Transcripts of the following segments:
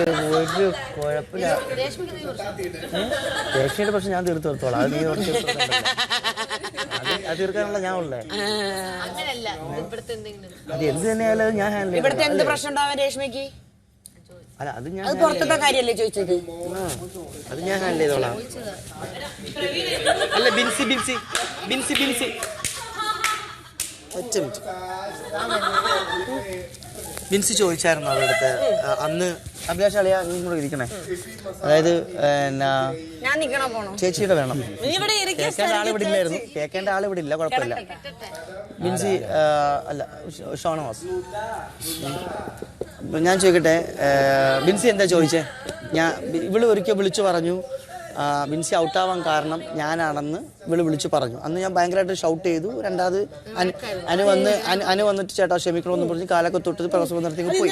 ഒരു കുഴപ്പമില്ല. രേഷ്മയുടെ പ്രശ്നം ഞാൻ തീർത്തു കൊടുത്തോളാം. അത് നീ കുറച്ച് അത് തീർക്കാനുള്ള ഞാൻ ഉള്ളേ. അത് എന്ത് തന്നെയായാലും ഞാൻ ഹാൻഡിൽ ചെയ്യാം. ഇവിടുത്തെ എന്ത് പ്രശ്നം ഉണ്ടാവാൻ രേഷ്മയ്ക്ക്? അല്ല അത് ഞാൻ പുറത്തത്തെ കാര്യല്ലേ ചോദിച്ചത്? അത് ഞാൻ ഹാൻഡിൽ ചെയ്തോളാം. അല്ല ബിൻസി ബിൻസി ബിൻസി ബിൻസി ഒറ്റ മിനിറ്റ്. ബിൻസി ചോദിച്ചായിരുന്നു അവരുടെ അന്ന് അഭിലാഷ് അളിയ നീ കൂടെ ഇരിക്കണേ. അതായത് ചേച്ചിയുടെ വേണം കേൾക്കേണ്ട ആളിവിടെ ഇല്ലായിരുന്നു. കേൾക്കേണ്ട ആളിവിടെ ഇല്ല, കുഴപ്പമില്ല. ബിൻസി അല്ല ഷോണവാസ്. ഞാൻ ചോദിക്കട്ടെ, ബിൻസി എന്താ ചോദിച്ചേ? ഇവള് ഒരിക്കൽ വിളിച്ചു പറഞ്ഞു ബിൻസി ഔട്ടാവാൻ കാരണം ഞാനാണെന്ന് ഇവള് വിളിച്ചു പറഞ്ഞു. അന്ന് ഞാൻ ഭയങ്കരമായിട്ട് ഷൗട്ട് ചെയ്തു. രണ്ടാമത് അനു വന്നിട്ട് ചേട്ടാ ക്ഷമിക്കണമെന്ന് പറഞ്ഞ് കാലൊക്കെ തൊട്ട് പ്രസവം നിർത്തി പോയി.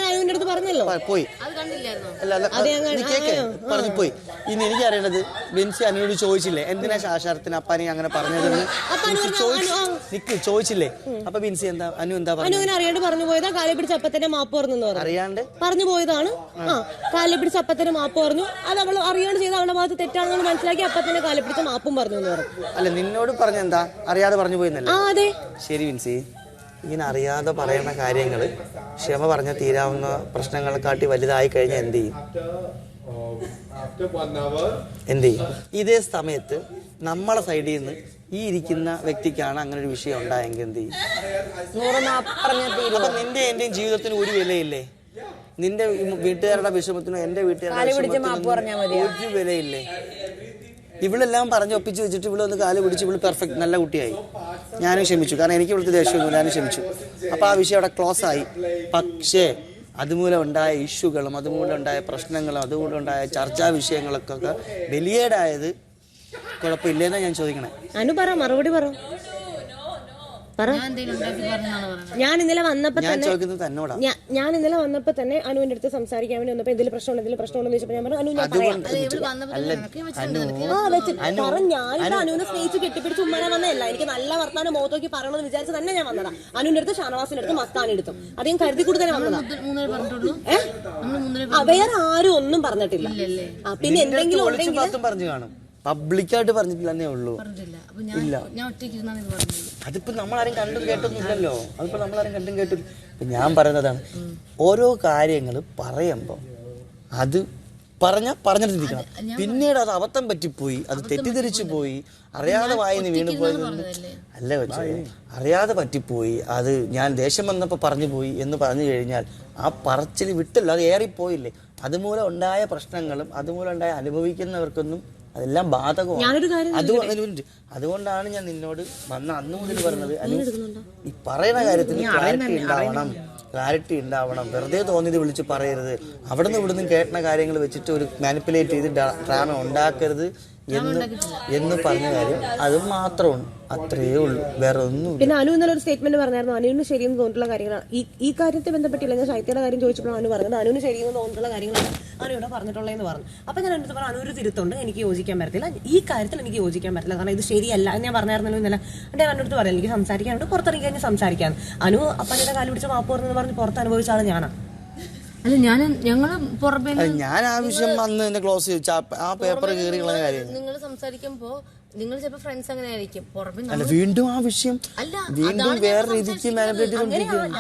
അല്ല നീ കേക്ക് പറഞ്ഞു പോയി. ഇനി എനിക്ക് അറിയേണ്ടത് ബിൻസി അനുവിനോട് ചോദിച്ചില്ലേ എന്തിനാ ശാശാരത്തിന് അപ്പാനി അങ്ങനെ പറഞ്ഞതെന്ന് ചോദിച്ചില്ലേ? അപ്പൊ ബിൻസി എന്താ അനു എന്താ പറഞ്ഞു? അറിയാണ്ട് പറഞ്ഞു പോയതാ. കാലെ പിടിച്ച് അപ്പത്തന്നെ മാപ്പ് പറഞ്ഞു. അറിയാണ്ട് പറഞ്ഞു പോയതാണ്. കാലെ പിടിച്ച് അപ്പത്തന്നെ മാപ്പ് പറഞ്ഞു. അത് അവൾ അറിയാണ്ട് ചെയ്ത അവളുടെ ഭാഗത്ത് തെറ്റാണെന്ന് മനസ്സിലാക്കി അപ്പത്തന്നെ കാലെ പിടിച്ച് മാപ്പും പറഞ്ഞു എന്ന് പറഞ്ഞു. അല്ല നിന്നോട് പറഞ്ഞെന്താ അറിയാതെ പറഞ്ഞു പോയെന്നല്ലേ? അതെ. ശരി ബിൻസി, ഇങ്ങനെ അറിയാതെ പറയുന്ന കാര്യങ്ങൾ ക്ഷമ പറഞ്ഞ തീരാവുന്ന പ്രശ്നങ്ങളെക്കാട്ടി വലുതായി കഴിഞ്ഞാൽ എന്ത് ചെയ്യും? ഇതേ സമയത്ത് നമ്മളെ സൈഡിൽ നിന്ന് ഈ ഇരിക്കുന്ന വ്യക്തിക്കാണ് അങ്ങനെ ഒരു വിഷയം ഉണ്ടായെങ്കിൽ എന്ത് ചെയ്യും? അപ്പൊ നിന്റെ എന്റെയും ജീവിതത്തിന് ഒരു വിലയില്ലേ? നിന്റെ വീട്ടുകാരുടെ വിഷമത്തിനും എന്റെ വീട്ടുകാരുടെ ഒരു വിലയില്ലേ? ഇവളെല്ലാം പറഞ്ഞ് ഒപ്പിച്ച് വെച്ചിട്ട് ഇവിടെ ഒന്ന് കാല് പിടിച്ച് ഇവള് പെർഫെക്റ്റ് നല്ല കുട്ടിയായി. ഞാനും ക്ഷമിച്ചു, കാരണം എനിക്ക് ഇവിടുത്തെ ദേഷ്യമൊന്നുമില്ല, ഞാനും ക്ഷമിച്ചു. അപ്പൊ ആ വിഷയം അവിടെ ക്ലോസ് ആയി. പക്ഷേ അതുമൂലം ഉണ്ടായ ഇഷ്യൂകളും അതുമൂലം ഉണ്ടായ പ്രശ്നങ്ങളും അതുമൂലം ഉണ്ടായ ചർച്ചാ വിഷയങ്ങളൊക്കെ വലിയേടായത് കുഴപ്പമില്ലെന്നാ ഞാൻ ചോദിക്കണേ. അനു പറ, മറുപടി പറ. ഞാൻ ഇന്നലെ വന്നപ്പോ തന്നെ അനുവിന്റെ അടുത്ത് സംസാരിക്കാൻ വേണ്ടി വന്നപ്പോ എന്തെങ്കിലും പ്രശ്നമുണ്ടെന്ന് ചോദിച്ചപ്പോ ഞാൻ പറഞ്ഞു ഞാൻ അനുവിനെ സ്നേഹിച്ച് കെട്ടിപ്പിടിച്ച് ഉമ്മനെ വന്നതല്ല. എനിക്ക് നല്ല വർത്താനം മുഖത്തോക്കി പറയണമെന്ന് വിചാരിച്ച് തന്നെ ഞാൻ വന്നതാ. അനുവിന്റെ അടുത്ത് ഷാനവാസിന്റെ അടുത്ത് മസ്താനി എടുത്തു. അത് ഞാൻ കരുതി കൂടി തന്നെ വന്നതാ. വേറെ ആരും ഒന്നും പറഞ്ഞിട്ടില്ല. പിന്നെ എന്തെങ്കിലും ഉണ്ടെങ്കിൽ പബ്ലിക്കായിട്ട് പറഞ്ഞിട്ടില്ലെന്നേ ഉള്ളൂ. ഇല്ല, അതിപ്പോ നമ്മളാരും കണ്ടും കേട്ടൊന്നുമില്ലല്ലോ. അതിപ്പോ നമ്മളാരും കണ്ടും കേട്ടില്ല. ഇപ്പൊ ഞാൻ പറയുന്നതാണ്, ഓരോ കാര്യങ്ങൾ പറയുമ്പോ അത് പറഞ്ഞിരിക്കണം. പിന്നീട് അത് അബദ്ധം പറ്റിപ്പോയി, അത് തെറ്റിദ്ധരിച്ചു പോയി, അറിയാതെ വായിന്ന് വീണ് പോയത് അല്ല വെച്ചോ, അറിയാതെ പറ്റിപ്പോയി, അത് ഞാൻ ദേഷ്യം വന്നപ്പോ പറഞ്ഞു പോയി എന്ന് പറഞ്ഞു കഴിഞ്ഞാൽ ആ പറച്ചിൽ വിട്ടല്ലോ, അത് ഏറിപ്പോയില്ലേ. അതുമൂലം ഉണ്ടായ പ്രശ്നങ്ങളും അതുമൂലം ഉണ്ടായ അനുഭവിക്കുന്നവർക്കൊന്നും അതെല്ലാം ബാധകമാണ്. അതുകൊണ്ടാണ് ഞാൻ നിന്നോട് വന്ന അന്ന് മുതൽ പറഞ്ഞത്, ഈ പറയുന്ന കാര്യത്തിൽ ക്ലാരിറ്റി ഉണ്ടാവണം. വെറുതെ തോന്നിയത് വിളിച്ച് പറയരുത്. അവിടുന്ന് ഇവിടുന്ന് കേട്ടുന്ന കാര്യങ്ങൾ വെച്ചിട്ട് ഒരു മാനിപ്പുലേറ്റ് ചെയ്ത് ഡ്രാമ ഉണ്ടാക്കരുത് എന്ന് പറഞ്ഞ കാര്യം അത് മാത്രമാണ്. അത്രയേ ഉള്ളൂ, വേറെ ഒന്നും. പിന്നെ അനു ഇന്നലെ ഒരു സ്റ്റേറ്റ്മെന്റ് പറഞ്ഞായിരുന്നു, അനുവിന് ശരിയെന്ന് തോന്നിട്ടുള്ള കാര്യങ്ങളാണ് ഈ കാര്യത്തെ ബന്ധപ്പെട്ടില്ല. ഞാൻ ശൈത്യയുടെ കാര്യം ചോദിച്ചപ്പോഴാണ് അനു പറഞ്ഞത് അനുവിന് ശരിയെന്ന് തോന്നിട്ടുള്ള കാര്യങ്ങളാണ് അനുവിടെ പറഞ്ഞിട്ടുള്ളതെന്ന് പറഞ്ഞു. അപ്പൊ ഞാൻ എൻ്റെ പറഞ്ഞു അനുവിന് തിരുത്തുണ്ട്, എനിക്ക് യോജിക്കാൻ പറ്റത്തില്ല, ഈ കാര്യത്തിൽ എനിക്ക് യോജിക്കാൻ പറ്റില്ല, കാരണം ഇത് ശരിയല്ല എന്ന് ഞാൻ പറഞ്ഞായിരുന്നല്ലോ ഇന്നലെ. എൻ്റെ അനുടുത്ത് പറയാം എനിക്ക് സംസാരിക്കാനുണ്ട്, പുറത്തിറങ്ങി കഴിഞ്ഞ് സംസാരിക്കാൻ. അനു അപ്പൻ്റെ കാല് പിടിച്ച മാപ്പ് പറഞ്ഞെന്ന് പറഞ്ഞ് പുറത്ത് അനുഭവിച്ച ആള് ഞാനാണ്. അല്ല ഞാൻ ആവശ്യം വന്ന് എന്നെ ക്ലോസ് ചെയ്തു. ആ പേപ്പർ കീറി കളഞ്ഞ കാര്യം നിങ്ങൾ സംസാരിക്കുമ്പോ നിങ്ങൾ ചിലപ്പോ ഫ്രണ്ട്സ് അങ്ങനെ ആയിരിക്കും. അല്ല വീണ്ടും ആ വിഷയം വീണ്ടും വേറെ രീതിക്ക് മാനിപ്പുലേറ്റ് ചെയ്തുകൊണ്ടിരിക്കുകയാണ്.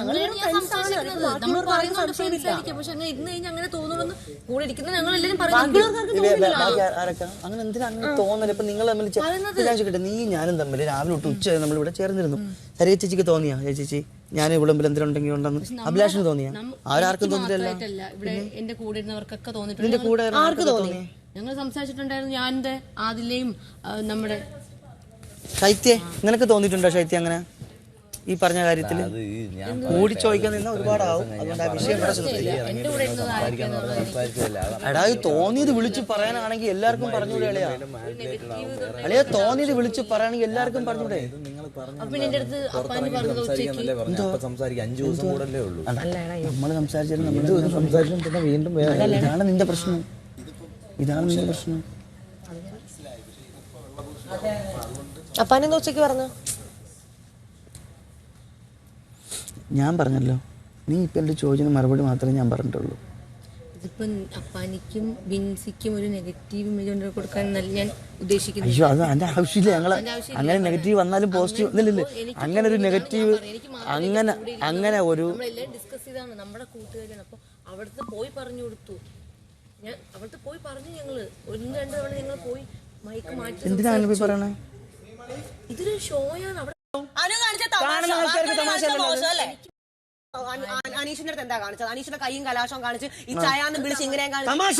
അങ്ങനെ എന്തിനാ അങ്ങനെ തോന്നല്? ഇപ്പൊ നിങ്ങൾ തമ്മിൽ ചോദിക്കട്ടെ, നീ ഞാനും തമ്മിൽ രാവിലെ തൊട്ട് ഉച്ച നമ്മൾ ഇവിടെ ചേർന്നിരുന്നു. സരിയ ചേച്ചിക്ക് തോന്നിയാ ചേച്ചി ഞാൻ ഇവിടെ എന്തെങ്കിലും ഉണ്ടെന്ന് അഭിലാഷിന് തോന്നിയാ? ആർക്കും തോന്നിയിട്ടില്ല. എന്റെ കൂടെ ഇരുന്നവർക്കൊക്കെ തോന്നിയിട്ടുണ്ട്. നിന്റെ കൂടെ ആർക്ക് തോന്നി? ഞങ്ങൾ സംസാരിച്ചിട്ടുണ്ടായിരുന്നു, ഞാൻ ആദിലെയും നമ്മുടെ ശൈത്യ. നിനക്ക് തോന്നിയിട്ടുണ്ടോ ശൈത്യ അങ്ങനെ ഈ പറഞ്ഞ കാര്യത്തിൽ? കൂടി ചോദിക്കാൻ നിന്ന ഒരുപാടാവും. അതുകൊണ്ട് ആ വിഷയം എടാ തോന്നിയത് വിളിച്ചു പറയാനാണെങ്കിൽ എല്ലാവർക്കും പറഞ്ഞൂടെ അളിയാ? അളിയാ തോന്നിയത് വിളിച്ചു പറയുകയാണെങ്കിൽ എല്ലാവർക്കും പറഞ്ഞൂടെ? നമ്മള് സംസാരിച്ചിട്ട് വീണ്ടും ഇതാണ് നിന്റെ പ്രശ്നം. അപ്പാനെന്താ ഉച്ചയ്ക്ക് പറഞ്ഞു? ഞാൻ പറഞ്ഞല്ലോ, നീ ഇപ്പം എൻ്റെ ചോദ്യത്തിന് മറുപടി മാത്രമേ ഞാൻ പറഞ്ഞിട്ടുള്ളൂ. ഇതിപ്പോ അപ്പാനിക്കും ബിൻസിക്കും ഒരു നെഗറ്റീവ് ഇമേജ് കൊടുക്കാൻ ഞാൻ ഉദ്ദേശിക്കുന്നു. അയ്യോ അത് അതിന്റെ ആവശ്യമില്ല. ഞങ്ങള് അങ്ങനെ നെഗറ്റീവ് വന്നാലും പോസിറ്റീവ് ഇല്ലല്ലേ, അങ്ങനെ ഒരു നെഗറ്റീവ് അങ്ങനെ ഒരു നമ്മളെല്ലാം ഡിസ്കസ് ചെയ്താണ്, നമ്മുടെ കൂട്ടുകാരാണ്. അപ്പൊ അവിടുത്തെ പോയി പറഞ്ഞു കൊടുത്തു, ഞാൻ അവിടുത്തെ പോയി പറഞ്ഞു. ഞങ്ങള് 1-2 തവണ ഞങ്ങൾ പോയി മൈക്ക് മാറ്റി. എന്തിനാണ് പോയി പറയണേ? ഇതൊരു ഷോയാണ്. അവിടെ കാണുന്ന ആൾക്കാർക്ക് തമാശ അനീഷിന്റെ അടുത്ത് എന്താ കാണിച്ചത്? അനീഷിന്റെ കൈയും കലാശവും കാണിച്ച് ഈ ചായാന്ന് വിളിച്ച് ഇങ്ങനെ തമാശ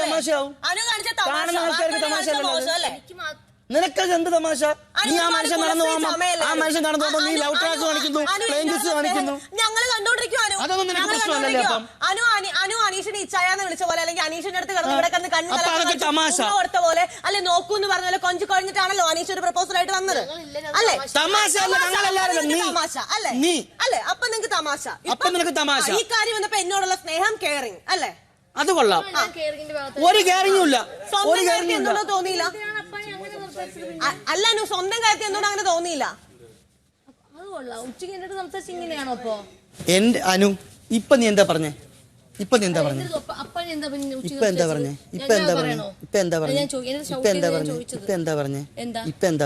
തമാശയാവും. കാണുന്ന ആൾക്കാർക്ക് തമാശ നിനക്കത് എന്ത് തമാശ? നീ ആ മനുഷ്യൻ നടന്നു പോകുമ്പോ നീ ലവ് ട്രാക്ക് കാണിക്കുന്നു, പ്ലെയിൻ കിസ് കാണിക്കുന്നു. ഞങ്ങൾ കണ്ടോണ്ടിരിക്കും. അതൊന്നും നിനക്ക് പ്രശ്നമല്ലല്ലേ? അപ്പം അനു അനീഷിനെ ഇച്ചായാന്ന് വിളിച്ച പോലെ, അല്ലെങ്കിൽ അനീഷിന്റെ അടുത്ത് കിടന്ന് ഇവിടെ കിടന്ന് അതൊക്കെ തമാശ കൊടുത്ത പോലെ, അല്ലെ നോക്കൂന്ന് പറഞ്ഞ പോലെ കൊഞ്ചു കഴിഞ്ഞിട്ടാണല്ലോ അനീഷ് ഒരു പ്രപ്പോസൽ ആയിട്ട് വന്നത്. അല്ലേ തമാശ തമാശ അല്ലേ? അല്ലേ? അപ്പൊ നിങ്ങക്ക് തമാശ. അപ്പൊ നിനക്ക് തമാശ. ഈ കാര്യം വന്നപ്പോ എന്നോടുള്ള സ്നേഹം കെയറിങ് അല്ലേ? അത് കൊള്ളാം. ഒരു കെയറിങ്ങും ഇല്ല, ഒരു കെയറിങ്ങും ഇല്ല. തോന്നിയില്ല. അല്ല അനു, സ്വന്തം കാര്യത്തിൽ എന്തുകൊണ്ട് അങ്ങനെ തോന്നിയില്ല? അത് കൊള്ളാം. ഉച്ചയ്ക്ക് എന്റെ അടുത്ത് സംസാരിച്ച് ഇങ്ങനെയാണോ? അപ്പൊ എന്റെ അനു ഇപ്പൊ നീ എന്താ പറഞ്ഞേ? ഇപ്പൊ എന്താ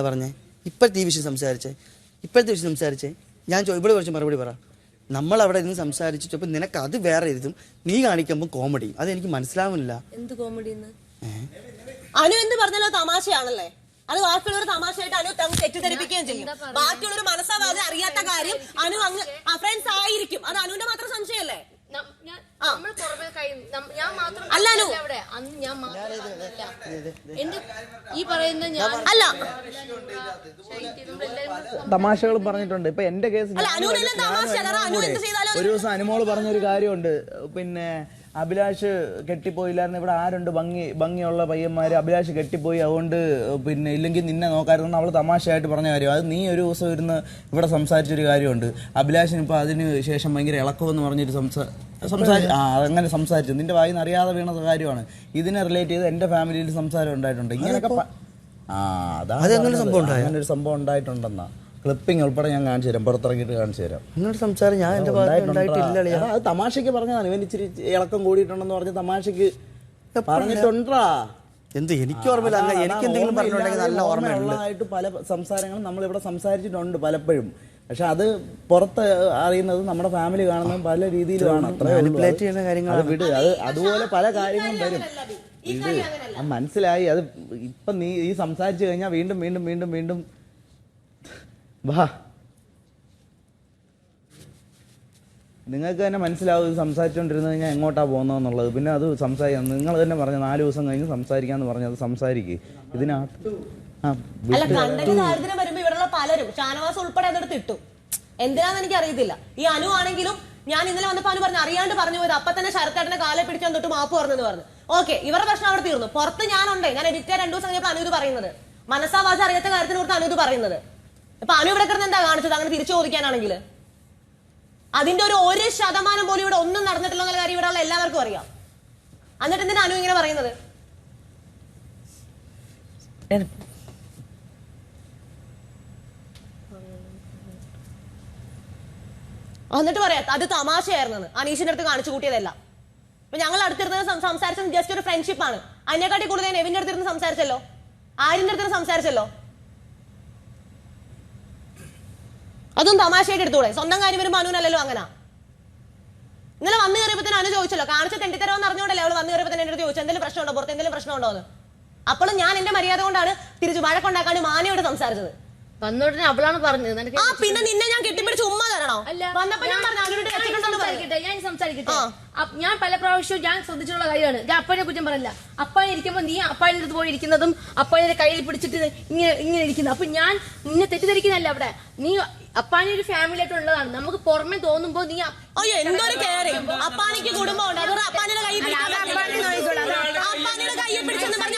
പറഞ്ഞേ? ഇപ്പോഴത്തെ ഈ വിഷയം സംസാരിച്ചേ ഞാൻ ഇവിടെ കുറച്ച് മറുപടി പറ. നമ്മൾ അവിടെ ഇരുന്ന് സംസാരിച്ചിട്ട് നിനക്ക് അത് വേറെ ഇരുതും, നീ കാണിക്കുമ്പോൾ കോമഡി. അതെനിക്ക് മനസ്സിലാവുന്നില്ല. എന്ത് കോമഡി? അനു എന്ത് പറഞ്ഞാലോ തമാശയാണല്ലേ? അത് ബാക്കിയുള്ളവർ തമാശയായിട്ട് അനു തെറ്റിദ്ധരിപ്പിക്കുകയും ചെയ്യും. ബാക്കിയുള്ളൊരു മനസ്സാവാതെ അറിയാത്ത കാര്യം അനു അങ്ങ് ഫ്രണ്ട്സ് ആയിരിക്കും. അത് അനുവിന്റെ മാത്രം സംശയമല്ലേ? അല്ല അനു, ഈ പറയുന്ന ഞാൻ അല്ല തമാശകൾ പറഞ്ഞിട്ടുണ്ട്. ഇപ്പൊ എന്റെ കേസ് ഒരു ദിവസം അനുമോള് പറഞ്ഞൊരു കാര്യമുണ്ട്, പിന്നെ അഭിലാഷ് കെട്ടിപ്പോയില്ലായിരുന്നു, ഇവിടെ ആരുണ്ട് ഭംഗിയുള്ള പയ്യന്മാര്, അഭിലാഷ് കെട്ടിപ്പോയി, അതുകൊണ്ട് പിന്നെ ഇല്ലെങ്കിൽ നിന്നെ നോക്കായിരുന്നു. അവള് തമാശയായിട്ട് പറഞ്ഞ കാര്യം. അത് നീ ഒരു ദിവസം ഇരുന്ന് ഇവിടെ സംസാരിച്ചൊരു കാര്യമുണ്ട്. അഭിലാഷിന് ഇപ്പൊ അതിന് ശേഷം ഭയങ്കര ഇളക്കമെന്ന് പറഞ്ഞൊരു അങ്ങനെ സംസാരിച്ചു. നിന്റെ വായിന്ന് അറിയാതെ വീണ കാര്യമാണ്. ഇതിനെ റിലേറ്റ് ചെയ്ത് എന്റെ ഫാമിലിയിൽ സംസാരം ഉണ്ടായിട്ടുണ്ട്. ഇങ്ങനെയൊക്കെ അങ്ങനെ ഒരു സംഭവം ഉണ്ടായിട്ടുണ്ടെന്നാ ക്ലിപ്പിംഗ് ഉൾപ്പെടെ ഞാൻ കാണിച്ചു തരാം, പുറത്തിറങ്ങിയിട്ട് കാണിച്ചു തരാം. സംസാരം ഞാൻ അത് തമാശക്ക് പറഞ്ഞതാണ്. ഇവൻ ഇച്ചിരി ഇളക്കം കൂടിയിട്ടുണ്ടെന്ന് പറഞ്ഞ് തമാശക്ക് പറഞ്ഞിട്ടുണ്ടാ. എന്ത് എനിക്ക് ഓർമ്മയില്ല. എനിക്ക് എന്തെങ്കിലും പറഞ്ഞിട്ടുണ്ടെങ്കിൽ നല്ല ഓർമ്മയുള്ളതായിട്ട് പല സംസാരങ്ങളും നമ്മളിവിടെ സംസാരിച്ചിട്ടുണ്ട് പലപ്പോഴും. പക്ഷെ അത് പുറത്ത് അറിയുന്നത് നമ്മുടെ ഫാമിലി കാണുന്നത് പല രീതിയിലാണ്. മാനിപ്പുലേറ്റ് ചെയ്യുന്ന കാര്യങ്ങൾ വിട്. അത് അതുപോലെ പല കാര്യങ്ങളും വരും. ഇത് മനസ്സിലായി. അത് ഇപ്പൊ നീ ഈ സംസാരിച്ചു കഴിഞ്ഞാൽ വീണ്ടും വീണ്ടും വീണ്ടും വീണ്ടും വാ, നിങ്ങൾക്ക് തന്നെ മനസ്സിലാവും ഇത് സംസാരിച്ചുകൊണ്ടിരുന്നു കഴിഞ്ഞാൽ എങ്ങോട്ടാ പോകുന്നതെന്നുള്ളത്. പിന്നെ അത് സംസാരിക്കാം. നിങ്ങൾ തന്നെ പറഞ്ഞ 4 ദിവസം കഴിഞ്ഞ് സംസാരിക്കാന്ന് പറഞ്ഞത് സംസാരിക്കുക. ഇതിനകത്ത് വരുമ്പോ ഇവിടെയുള്ള പലരും ഷാനവാസ് ഉൾപ്പെടെ അതെടുത്ത് ഇട്ടു. എന്തിനാന്ന് എനിക്ക് അറിയത്തില്ല. ഈ അനു ആണെങ്കിലും ഞാൻ ഇന്നലെ വന്നപ്പോ അനു പറഞ്ഞു അറിയാണ്ട് പറഞ്ഞു പോയത്. അപ്പൊ തന്നെ ശരത്തേട്ടനെ കാലെ പിടിച്ചാൽ തൊട്ട് മാപ്പ് പറഞ്ഞെന്ന് പറഞ്ഞു. ഓക്കെ, ഇവരുടെ പ്രശ്നം അവിടെ തീർന്നു. പുറത്ത് ഞാനുണ്ട്. ഞാൻ എഡിറ്റ് 2 ദിവസം കഴിഞ്ഞപ്പോൾ അനു ഇത് പറയുന്നത്. മനസ്സാവാസ അറിയാത്ത കാര്യത്തിന് കുറിച്ച് അനു ഇത് പറയുന്നത്. ഇപ്പൊ അനു ഇവിടെ കിടന്ന് എന്താ കാണിച്ചത്? അങ്ങനെ തിരിച്ചു ചോദിക്കാനാണെങ്കിൽ അതിന്റെ ഒരു 1% പോലും ഇവിടെ ഒന്നും നടന്നിട്ടില്ല എന്നുള്ള കാര്യം ഇവിടെയുള്ള എല്ലാവർക്കും അറിയാം. എന്നിട്ട് എന്തിനാ അനു ഇങ്ങനെ പറയുന്നത്? എന്നിട്ട് പറയാ അത് തമാശയായിരുന്നു, അനീഷിന്റെ അടുത്ത് കാണിച്ചു കൂട്ടിയതല്ല. അപ്പൊ ഞങ്ങൾ അടുത്തിരുന്നത് സംസാരിച്ചത് ജസ്റ്റ് ഒരു ഫ്രണ്ട്ഷിപ്പ് ആണ്. അതിനെക്കാട്ടി കൂടുതൽ നെവിന്റെ അടുത്തിരുന്ന് സംസാരിച്ചല്ലോ, ആര്യന്റെ അടുത്ത് സംസാരിച്ചല്ലോ. അതും തമാശയായിട്ട് എടുത്തൂടെ? സ്വന്തം കാര്യം വരുമ്പോ അനുവിനല്ലോ അങ്ങനെ. ഇന്നലെ വന്നു കയറിയപ്പോ തന്നെ അനു ചോദിച്ചല്ലോ, കാണിച്ച തെണ്ടിത്തരവെന്ന് അറിഞ്ഞോണ്ടല്ലേ അവള് വന്നു കയറിയപ്പോ തന്നെ എന്റെ അടുത്ത് ചോദിച്ചു എന്തെങ്കിലും പ്രശ്നമുണ്ടോ, പുറത്ത് എന്തെങ്കിലും പ്രശ്നമുണ്ടോ എന്ന്. അപ്പോഴും ഞാൻ എന്റെ മര്യാദ കൊണ്ടാണ് തിരിച്ചു വഴക്കുണ്ടാക്കാണ്ട് മാനയോട് സംസാരിച്ചത്. വന്നോടനെ അവളാണ് പറഞ്ഞത്. പിന്നെ നിന്നെ ഞാൻ കെട്ടിപ്പിടിച്ച് ഉമ്മ തരണോ? ഞാൻ സംസാരിക്കട്ടെ. ഞാൻ പല പ്രാവശ്യവും ഞാൻ ശ്രദ്ധിച്ചിട്ടുള്ള കാര്യമാണ്. ഞാൻ അപ്പനെ കുറ്റം പറയില്ല. അപ്പാനെ ഇരിക്കുമ്പോ നീ അപ്പാൻ്റെ അടുത്ത് പോയി ഇരിക്കുന്നതും അപ്പാനെ കയ്യിൽ പിടിച്ചിട്ട് ഇങ്ങനെ ഇരിക്കുന്നത്. അപ്പൊ ഞാൻ നിന്നെ തെറ്റിദ്ധരിക്കുന്നല്ല. അവിടെ നീ അപ്പാനെ ഒരു ഫാമിലി ആയിട്ട് ഉള്ളതാണ്. നമുക്ക് പുറമെ തോന്നുമ്പോ നീ എന്തൊരു കയറി അപ്പാനിക്ക് കുടുംബം ഉണ്ട്. അതൊരു അപ്പാനിയുടെ കൈ പിടിച്ചെന്ന് പറഞ്ഞ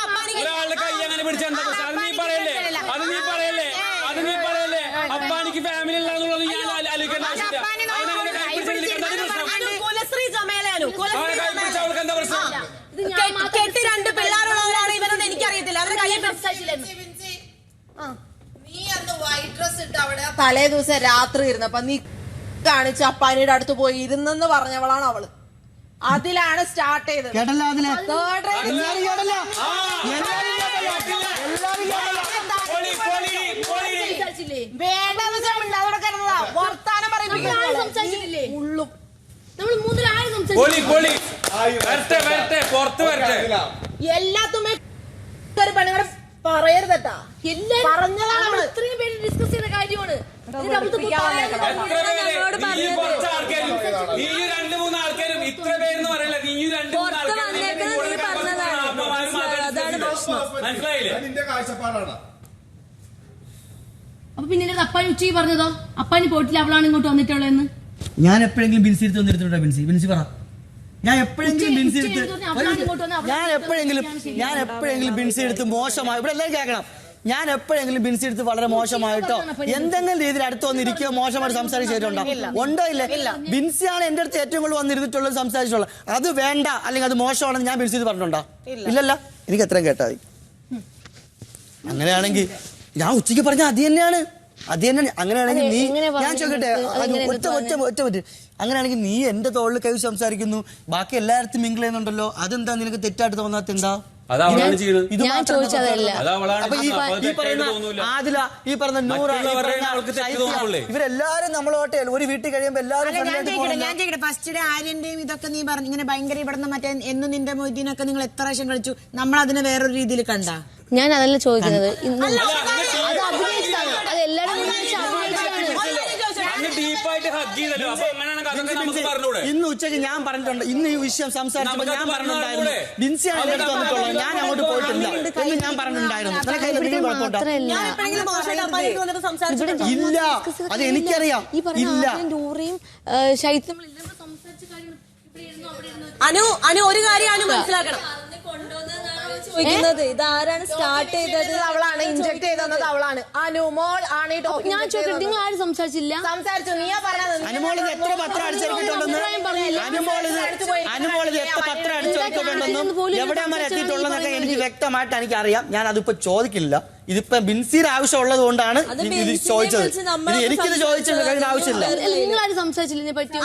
അപ്പാനിക്ക് ഫാമിലി ഉള്ളതെന്നുള്ളത് ഞാൻ ആലോചിക്കേണ്ട ആവശ്യമില്ല. കെട്ടി 2 പിള്ളേരുള്ളവരാണ് ഇവരോട് എനിക്കറിയത്തില്ല. അവരുടെ കയ്യിൽ നീ അന്ന് വൈറ്റ് ഡ്രസ് ഇട്ട് അവിടെ തലേ ദിവസം രാത്രി ഇരുന്നപ്പോ നീ കാണിച്ച് അപ്പാനിയുടെ അടുത്ത് പോയി ഇരുന്നെന്ന് പറഞ്ഞവളാണ് അവള്. അതിലാണ് സ്റ്റാർട്ട് ചെയ്തത്. കേട്ടല്ലോ അതിലെ Third rail എല്ലാരും കേട്ടല്ലോ സംസാരിച്ചില്ലേ? വേണ്ടെന്ന് വെച്ചാൽ മിണ്ടാതെ കിടന്നതാ. വർത്താനം നമ്മളാരും സംസാരിച്ചിട്ടില്ലേ? ഉള്ളും നമ്മൾ മൂന്നിലാരും പൊളി സംസാരിച്ചു. പൊളി വരട്ടെ പുറത്ത് വരട്ടെ. എല്ലാത്തുമേ പെണ്ണുങ്ങളെ പറയരുതട്ടാ. എല്ലാരും പറഞ്ഞതാണ് നമ്മൾ നമ്മള്. ഇത്രയും പേര് ഡിസ്കസ് ചെയ്ത കാര്യമാണ്. ഇതിന്റെ അകത്ത് എത്ര പേര് ഈ കുറച്ച് ആൾക്കാരും ഈ 2-3 ആൾക്കാരും ഇത്ര പേരെന്ന് പറയില്ല. നീ 2-3 ആൾക്കാരും മനസ്സിലായില്ലേ? നിന്റെ കാഴ്ചപ്പാടാണ്. അപ്പൊ പിന്നെ അപ്പാനി ഉച്ചയ്ക്ക് പറഞ്ഞതോ അപ്പാനി പോയിട്ടില്ല അവളാണ് ഇങ്ങോട്ട് വന്നിട്ടുള്ളതെന്ന്. ഞാൻ എപ്പോഴെങ്കിലും ബിൻസി എടുത്ത് വന്നിരുന്നുണ്ടോ? ബിൻസി പറ. ഞാൻ എപ്പോഴെങ്കിലും ബിൻസി എടുത്ത് ഞാൻ എപ്പോഴെങ്കിലും ബിൻസി എടുത്ത് മോശമായി ഇവിടെ എല്ലാവരും കേൾക്കണം. ഞാൻ എപ്പോഴെങ്കിലും ബിൻസി എടുത്ത് വളരെ മോശമായിട്ടോ എന്തെങ്കിലും രീതിയിൽ അടുത്ത് വന്നിരിക്കുകയോ മോശമായിട്ട് സംസാരിച്ചിട്ടുണ്ടോ? ഉണ്ടോ? ഇല്ല. ബിൻസിയാണ് എന്റെ അടുത്ത് ഏറ്റവും കൂടുതൽ വന്നിരുന്നിട്ടുള്ളത്, സംസാരിച്ചിട്ടുള്ളത്. അത് വേണ്ട അല്ലെങ്കിൽ അത് മോശമാണെന്ന് ഞാൻ ബിൻസി പറഞ്ഞിട്ടുണ്ടോ? ഇല്ലല്ല. എനിക്ക് എത്രയും കേട്ടാ മതി. അങ്ങനെയാണെങ്കിൽ ഞാൻ ഉച്ചയ്ക്ക് പറഞ്ഞ അത് തന്നെയാണ്. അങ്ങനെയാണെങ്കിൽ നീ ഞാൻ ചോദിക്കട്ടെ ഒറ്റ അങ്ങനെയാണെങ്കിൽ നീ എന്റെ തോളിൽ കൈ സംസാരിക്കുന്നു, ബാക്കി എല്ലായിടത്തും മിങ്കിൾ ചെയ്യുന്നുണ്ടല്ലോ, അതെന്താ നിനക്ക് തെറ്റായിട്ട് തോന്നാത്ത? എന്താ അതവളാണ് ചെയ്യുന്നത്. ഞാൻ ചോദിച്ചതല്ല. അപ്പൊ ഈ പറയുന്ന ആദില, ഈ പറയുന്ന നൂറ, ഇവരെല്ലാരും നമ്മളോട്ടെ ഒരു വീട്ടിൽ കഴിയുമ്പോ എല്ലാരും ഞാൻ ചോദിക്കട്ടെ, ഫസ്റ്റ് ആര്യന്റെയും ഇതൊക്കെ നീ പറഞ്ഞു ഇങ്ങനെ ഭയങ്കര ഇവിടുന്ന് മറ്റേ എന്നും നിന്റെ മൊയ്തീനൊക്കെ നിങ്ങൾ എത്ര പ്രാവശ്യം കളിച്ചു, നമ്മൾ അതിനെ വേറൊരു രീതിയിൽ കണ്ട? ഞാൻ അതല്ല ചോദിക്കുന്നത്. അത് അഭിനയിച്ചാണ്, അത് എല്ലാവരും ഇന്ന് ഉച്ചയ്ക്ക് ഞാൻ പറഞ്ഞിട്ടുണ്ട്. ഇന്ന് ഈ വിഷയം സംസാരിച്ചപ്പോൾ ഞാൻ പറഞ്ഞിട്ടുണ്ടായിരുന്നു ബിൻസിയാണ് എന്റെ അടുത്ത് വന്നിട്ടുള്ളത്, ഞാൻ അങ്ങോട്ട് പോയിട്ടില്ല എന്ന് ഞാൻ പറഞ്ഞിട്ടുണ്ടായിരുന്നു. ഇല്ല, അത് എനിക്കറിയാം. ഇല്ല, അനു ഒരു കാര്യം അനു മനസ്സിലാക്കണം. ഇതാരാണ് സ്റ്റാർട്ട് ചെയ്തത്? അവളാണ് ഇൻജക്ട് ചെയ്തത്. അവളാണ് അനുമോൾ ആണ്. ഞാൻ ചോദിക്കട്ടെ, നിങ്ങൾ ആരും സംസാരിച്ചില്ല? സംസാരിച്ചു. നീയാ പറഞ്ഞത്. അനുമോളിത് എത്ര പത്രം അടിച്ചിറക്കിയിട്ടുണ്ടെന്ന് അനുമോളിത് എത്ര പത്രം അടിച്ചിറക്കിയിട്ടുണ്ടെന്നും എവിടെമാർ എത്തിയിട്ടുള്ളതെന്നൊക്കെ എനിക്ക് വ്യക്തമായിട്ട് എനിക്കറിയാം. ഞാൻ അതിപ്പോ ചോദിക്കില്ല. ഇതിപ്പോ ബിൻസിയുടെ ആവശ്യം ഉള്ളത് കൊണ്ടാണ് ഇത് ചോദിച്ചത്. ഇത് എനിക്കിത് ചോദിച്ചത് ആവശ്യമില്ല. നിങ്ങളാരും സംസാരിച്ചില്ല ഇതിനെ പറ്റി?